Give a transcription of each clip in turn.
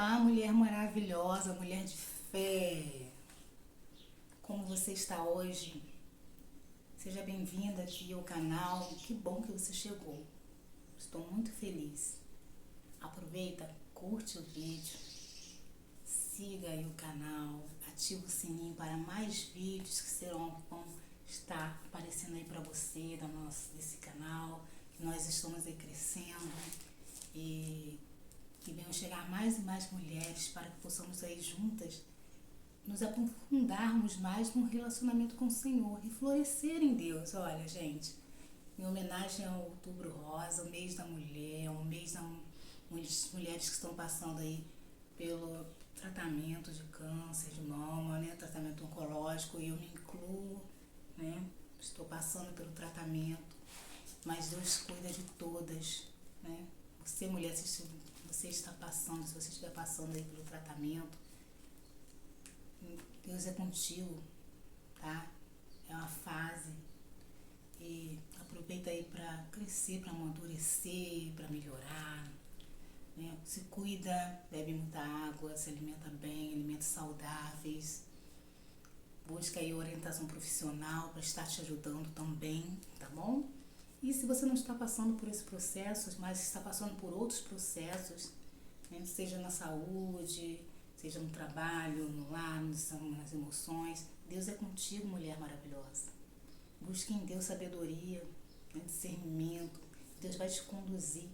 Olá, mulher maravilhosa, mulher de fé. Como você está hoje? Seja bem-vinda aqui ao canal. Que bom que você chegou. Estou muito feliz. Aproveita, curte o vídeo, siga aí o canal, ativa o sininho para mais vídeos que vão estar aparecendo aí para você desse canal. Que nós estamos aí crescendo e venham chegar mais e mais mulheres para que possamos aí juntas nos aprofundarmos mais no relacionamento com o Senhor e florescer em Deus. Olha, gente, em homenagem ao Outubro Rosa, o mês da mulher, o mês das mulheres que estão passando aí pelo tratamento de câncer de mama, né, tratamento oncológico, e eu me incluo, né, estou passando pelo tratamento, mas Deus cuida de todas, né. Você, mulher, se você está passando, se você estiver passando aí pelo tratamento, Deus é contigo, tá? É uma fase. E aproveita aí para crescer, para amadurecer, para melhorar, né? Se cuida, bebe muita água, se alimenta bem, alimentos saudáveis. Busca aí orientação profissional para estar te ajudando também, tá bom? E se você não está passando por esse processo, mas está passando por outros processos, né? Seja na saúde, seja no trabalho, no lar, nas emoções, Deus é contigo, mulher maravilhosa. Busque em Deus sabedoria, né? Discernimento. Deus vai te conduzir.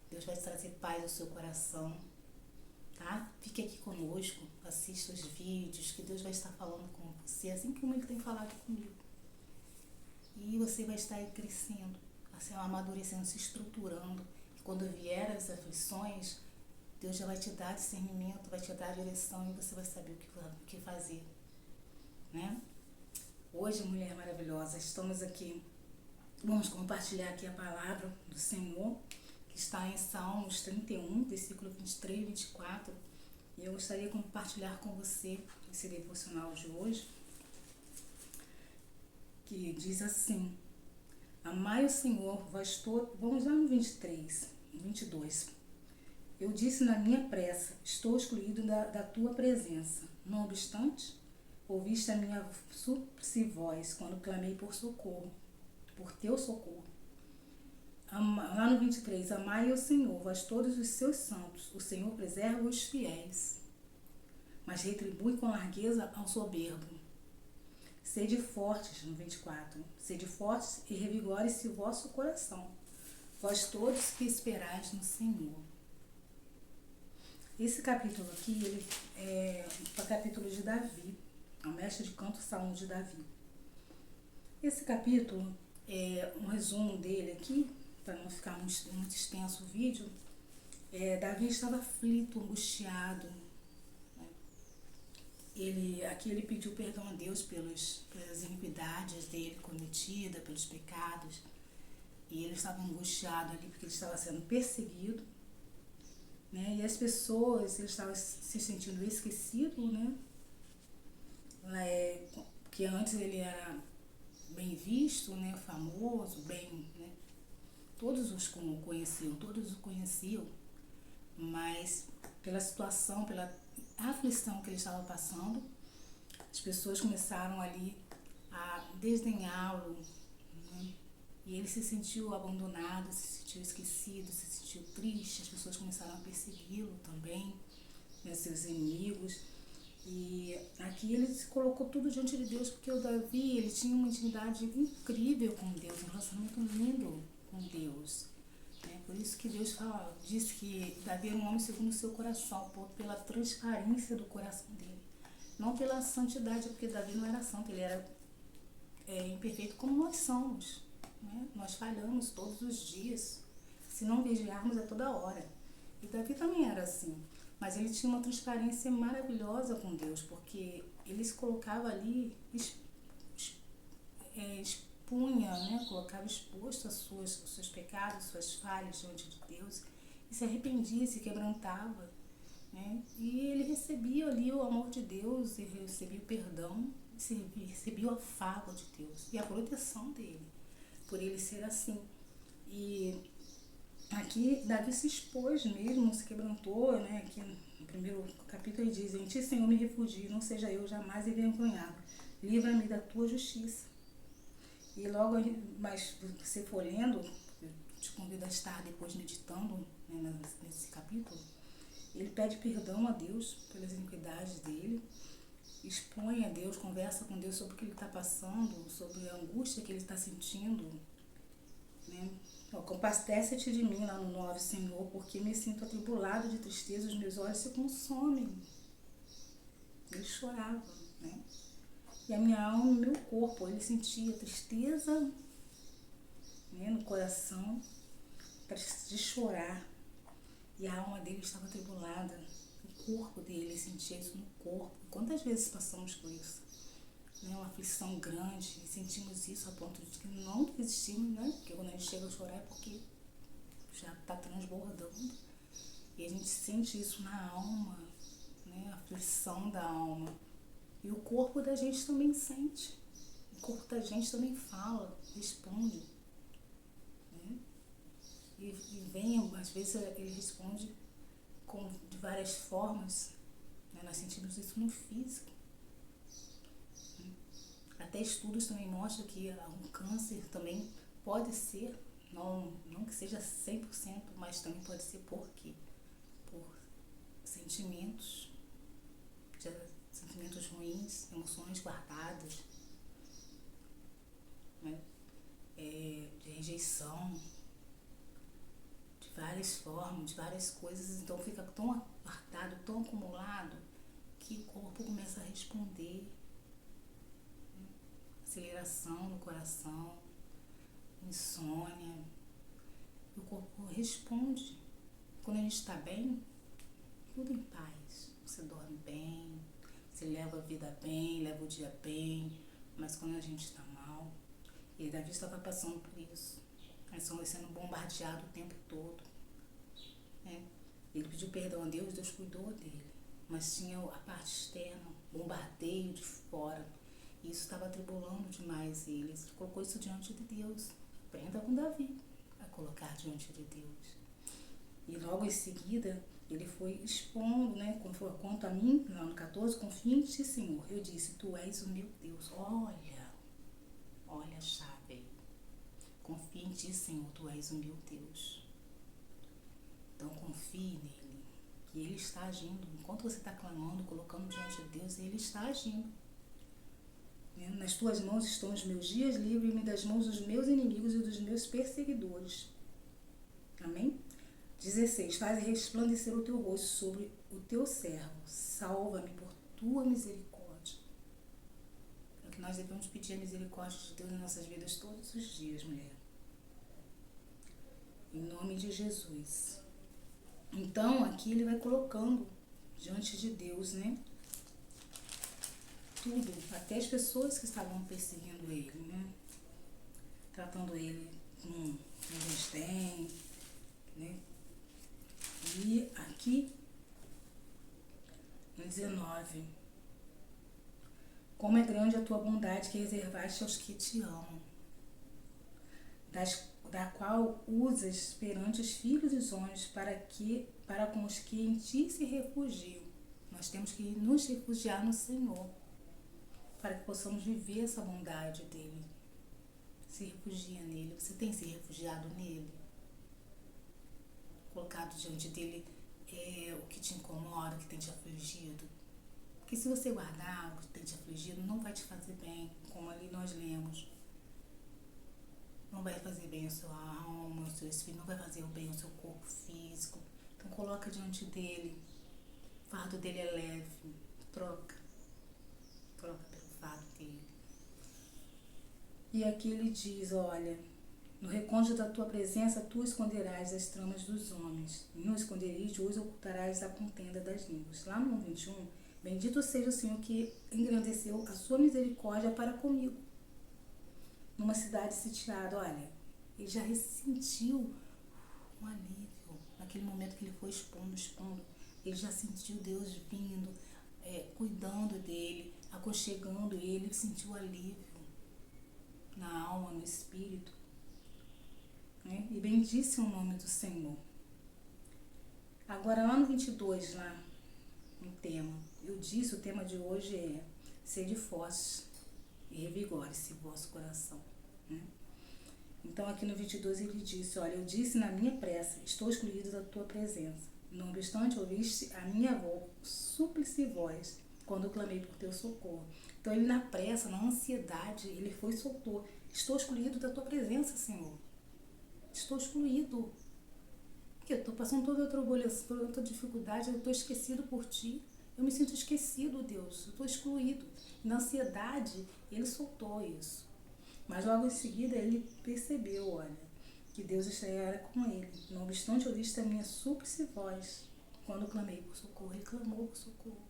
Deus vai trazer paz ao seu coração, tá? Fique aqui conosco, assista os vídeos, que Deus vai estar falando com você, assim como Ele tem falado comigo. E você vai estar aí crescendo, assim, amadurecendo, se estruturando. E quando vier as aflições, Deus já vai te dar discernimento, vai te dar direção e você vai saber o que fazer, né? Hoje, mulher maravilhosa, estamos aqui, vamos compartilhar aqui a palavra do Senhor, que está em Salmos 31, versículo 23 e 24. E eu gostaria de compartilhar com você esse devocional de hoje, que diz assim: amai o Senhor, vós todos. Vamos lá no 23, 22. Eu disse na minha pressa, estou excluído da tua presença. Não obstante, ouviste a minha súplice voz quando clamei por socorro, por teu socorro. Lá no 23, amai o Senhor, vós todos os seus santos. O Senhor preserva os fiéis, mas retribui com largueza ao soberbo. Sede fortes, no 24, sede fortes e revigore-se o vosso coração, vós todos que esperais no Senhor. Esse capítulo aqui, ele é o capítulo de Davi, é o mestre de canto, Salmo de Davi. Esse capítulo, um resumo dele aqui, para não ficar muito extenso o vídeo, Davi estava aflito, angustiado. Aqui ele pediu perdão a Deus pelas iniquidades dele cometida, pelos pecados, e ele estava angustiado ali porque ele estava sendo perseguido, né? E as pessoas, ele estava se sentindo esquecido, né? Porque antes ele era bem visto, né? Famoso, bem, né? Todos o conheciam, mas pela situação, pela aflição que ele estava passando, as pessoas começaram ali a desdenhá-lo, né? E ele se sentiu abandonado, se sentiu esquecido, se sentiu triste. As pessoas começaram a persegui-lo também, né, seus inimigos. E aqui ele se colocou tudo diante de Deus, porque o Davi, ele tinha uma intimidade incrível com Deus, um relacionamento lindo com Deus. Por isso que Deus disse que Davi era um homem segundo o seu coração, pela transparência do coração dele. Não pela santidade, porque Davi não era santo, ele era imperfeito como nós somos, né? Nós falhamos todos os dias, se não vigiarmos a toda hora. E Davi também era assim, mas ele tinha uma transparência maravilhosa com Deus, porque ele se colocava ali, expunha, né? Colocava exposto os seus pecados, suas falhas diante de Deus, e se arrependia, se quebrantava, né? E ele recebia ali o amor de Deus, e recebia o perdão, recebia o afago de Deus e a proteção dele, por ele ser assim. E aqui Davi se expôs mesmo, se quebrantou, né? Aqui no primeiro capítulo ele diz: em ti, Senhor, me refugio, não seja eu jamais envergonhado. Livra-me da tua justiça. E logo, mas se for lendo, eu te convido a estar depois meditando, né, nesse capítulo, ele pede perdão a Deus pelas iniquidades dele, expõe a Deus, conversa com Deus sobre o que ele está passando, sobre a angústia que ele está sentindo, né? Compadece-te de mim, lá no 9, Senhor, porque me sinto atribulado de tristeza, os meus olhos se consomem. Ele chorava, né? E a minha alma, o meu corpo, ele sentia tristeza, né, no coração, de chorar. E a alma dele estava atribulada. O corpo dele, sentia isso no corpo. Quantas vezes passamos por isso? Né? Uma aflição grande, e sentimos isso a ponto de que não desistimos, né? Porque quando a gente chega a chorar é porque já está transbordando. E a gente sente isso na alma, né? A aflição da alma. E o corpo da gente também sente. O corpo da gente também fala, responde. Né? E vem, às vezes ele responde de várias formas. Né? Nós sentimos isso no físico. Até estudos também mostram que um câncer também pode ser, não que seja 100%, mas também pode ser por quê? Por sentimentos ruins, emoções guardadas, né? De rejeição, de várias formas, de várias coisas. Então fica tão guardado, tão acumulado, que o corpo começa a responder. Aceleração no coração, insônia. E o corpo responde. Quando a gente está bem, tudo em paz. Você dorme bem, você leva a vida bem, leva o dia bem. Mas quando a gente está mal, e Davi estava passando por isso, nós estamos sendo bombardeados o tempo todo, né? Ele pediu perdão a Deus, Deus cuidou dele. Mas tinha a parte externa, bombardeio de fora. E isso estava atribulando demais ele. Ele colocou isso diante de Deus. Aprenda com Davi a colocar diante de Deus. E logo em seguida, ele foi expondo, né? Quanto a mim, lá no 14, confia em ti, Senhor. Eu disse, tu és o meu Deus. Olha a chave aí. Confia em ti, Senhor, tu és o meu Deus. Então confie nele, que ele está agindo. Enquanto você está clamando, colocando diante de Deus, ele está agindo. Nas tuas mãos estão os meus dias, livre-me das mãos dos meus inimigos e dos meus perseguidores. Amém? 16. Faz resplandecer o teu rosto sobre o teu servo. Salva-me por tua misericórdia. É que nós devemos pedir a misericórdia de Deus nas nossas vidas todos os dias, mulher. Em nome de Jesus. Então, aqui ele vai colocando diante de Deus, né? Tudo, até as pessoas que estavam perseguindo ele, né? Tratando ele com desdém, né? E aqui, no 19, como é grande a tua bondade que reservaste aos que te amam, da qual usas perante os filhos dos homens para com os que em ti se refugiam. Nós temos que nos refugiar no Senhor, para que possamos viver essa bondade dele. Se refugia nele. Você tem se refugiado nele? Colocado diante dele o que te incomoda, o que tem te afligido? Porque se você guardar o que tem te afligido, não vai te fazer bem, como ali nós lemos. Não vai fazer bem a sua alma, o seu espírito, não vai fazer bem ao seu corpo físico. Então coloca diante dele. O fardo dele é leve. Troca pelo fardo dele. E aqui ele diz, olha, no recôndito da tua presença, tu esconderás as tramas dos homens. No esconderijo os ocultarás a contenda das línguas. Lá no 21, bendito seja o Senhor que engrandeceu a sua misericórdia para comigo. Numa cidade sitiada, olha, ele já ressentiu um alívio. Naquele momento que ele foi expondo, ele já sentiu Deus vindo, cuidando dele, aconchegando ele, sentiu alívio na alma, no espírito. né? E bendisse o nome do Senhor. Agora lá no 22, lá no tema, o tema de hoje é sede fortes e revigore-se vosso coração, né? Então aqui no 22 ele disse, olha, eu disse na minha pressa, estou excluído da tua presença. Não obstante, ouviste a minha voz, súplice voz, quando eu clamei por teu socorro. Então ele na pressa, na ansiedade, ele foi e soltou. Estou excluído da tua presença, Senhor. Estou excluído. Porque eu estou passando toda a tribulação, toda a dificuldade, eu estou esquecido por ti. Eu me sinto esquecido, Deus. Eu estou excluído. E na ansiedade, ele soltou isso. Mas logo em seguida ele percebeu, olha, que Deus estaria com ele. Não obstante, ouviste a minha súplice voz. Quando eu clamei por socorro, ele clamou por socorro.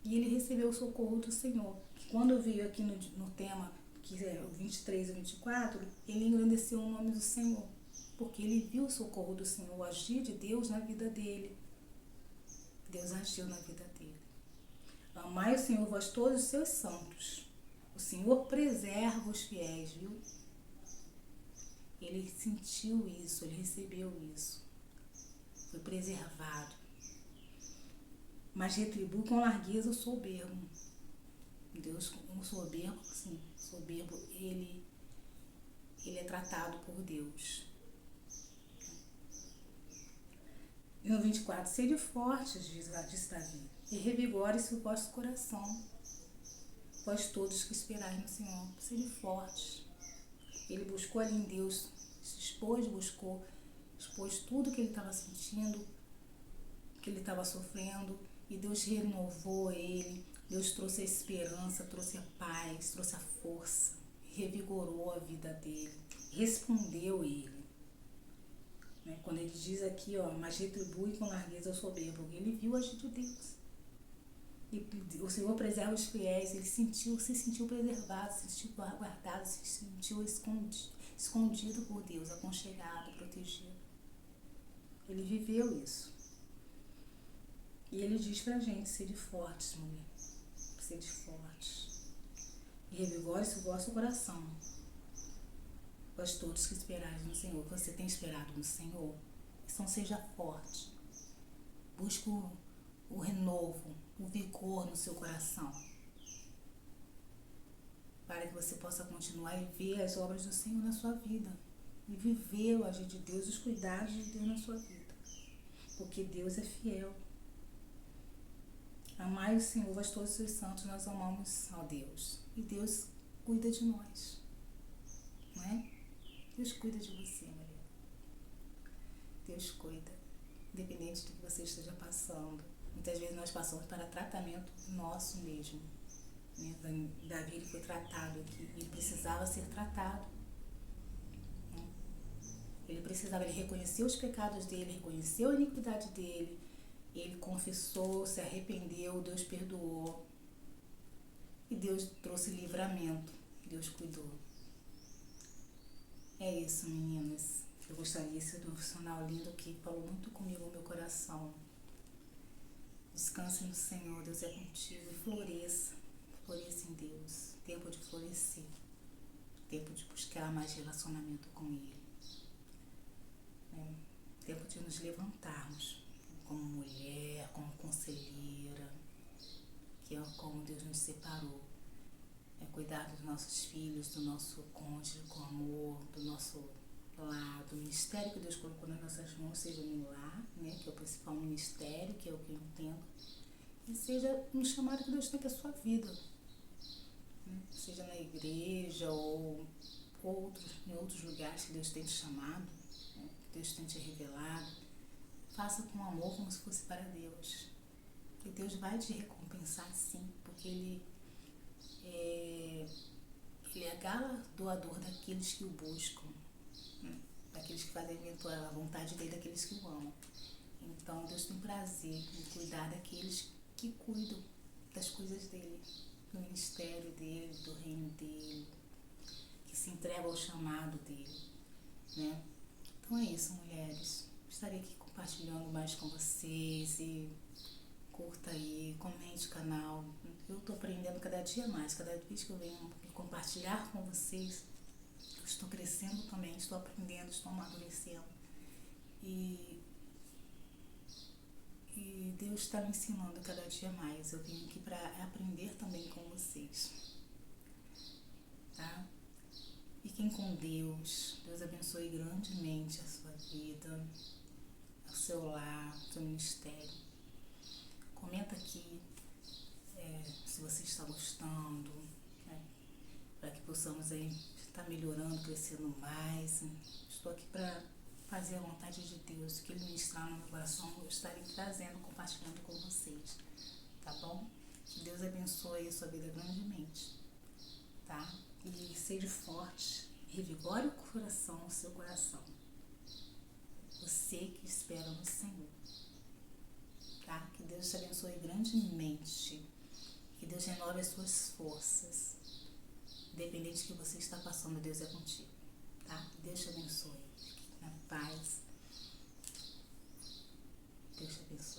E ele recebeu o socorro do Senhor. Quando veio aqui no tema, que é o 23 e 24, ele engrandeceu o nome do Senhor. Porque ele viu o socorro do Senhor, o agir de Deus na vida dele. Deus agiu na vida dele. Amai o Senhor, vós todos os seus santos. O Senhor preserva os fiéis, viu? Ele sentiu isso, ele recebeu isso. Foi preservado. Mas retribui com largueza o soberbo. Deus, um soberbo, sim, soberbo, ele é tratado por Deus. E no 24, sede fortes, diz Davi, e revigore-se o vosso coração. Vós todos que esperais no Senhor, sede fortes. Ele buscou ali em Deus, se expôs, expôs tudo que ele estava sentindo, que ele estava sofrendo, e Deus renovou ele, Deus trouxe a esperança, trouxe a paz, trouxe a força, revigorou a vida dele, respondeu ele. Né? Quando ele diz aqui, ó, mas retribui com largueza o soberbo, ele viu a agir de Deus. E o Senhor preserva os fiéis, ele se sentiu preservado, se sentiu guardado, se sentiu escondido por Deus, aconchegado, protegido. Ele viveu isso. E ele diz pra gente, sede fortes, mulher, sede fortes. E revigore-se o vosso coração. Vós todos que esperais no Senhor, você tem esperado no Senhor, então seja forte. Busque o renovo, o vigor no seu coração, para que você possa continuar e ver as obras do Senhor na sua vida, e viver o agir de Deus, os cuidados de Deus na sua vida, porque Deus é fiel. Amai o Senhor, vós todos os seus santos, nós amamos a Deus, e Deus cuida de nós, não é? Deus cuida de você, Maria. Deus cuida, independente do que você esteja passando. Muitas vezes nós passamos para tratamento nosso mesmo. Né? Davi ele foi tratado aqui, ele precisava ser tratado. Né? Ele reconheceu os pecados dele, reconheceu a iniquidade dele, ele confessou, se arrependeu, Deus perdoou. E Deus trouxe livramento, Deus cuidou. É isso, meninas. Eu gostaria desse profissional lindo que falou muito comigo no meu coração. Descanse no Senhor, Deus é contigo e floresça. Floresça em Deus. Tempo de florescer. Tempo de buscar mais relacionamento com Ele. Tempo de nos levantarmos como mulher, como conselheira, que é como Deus nos separou. É cuidar dos nossos filhos, do nosso cônjuge com amor, do nosso lar, do ministério que Deus colocou nas nossas mãos, seja no lar, né, que é o principal ministério, que é o que eu entendo, e seja um chamado que Deus tem para a sua vida, né, seja na igreja ou em outros lugares que Deus tem te chamado, né, que Deus tem te revelado. Faça com amor como se fosse para Deus. E Deus vai te recompensar sim, porque Ele é galardoador daqueles que o buscam, né? Daqueles que fazem a vontade dele, daqueles que o amam. Então Deus tem prazer em cuidar daqueles que cuidam das coisas dele, do ministério dele, do reino dele, que se entregam ao chamado dele, né? Então é isso, mulheres. Estarei aqui compartilhando mais com vocês e curta aí, comente o canal. Eu estou aprendendo cada dia mais, cada vez que eu venho compartilhar com vocês, Eu estou crescendo também, estou aprendendo, estou amadurecendo. E Deus está me ensinando cada dia mais. Eu vim aqui para aprender também com vocês. Tá? Fiquem com Deus. Deus abençoe grandemente a sua vida, o seu lar, o seu ministério. Comenta aqui se você está gostando, né? Para que possamos aí estar melhorando, crescendo mais. Estou aqui para fazer a vontade de Deus, que Ele ministrar no meu coração, eu estarei trazendo, compartilhando com vocês, tá bom? Que Deus abençoe a sua vida grandemente, tá? E seja forte, revigore o coração, o seu coração. Você que espera no Senhor, tá? Que Deus te abençoe grandemente, que Deus renove as suas forças. Independente do que você está passando, Deus é contigo, tá? Que Deus te abençoe. Na paz. Deus te abençoe.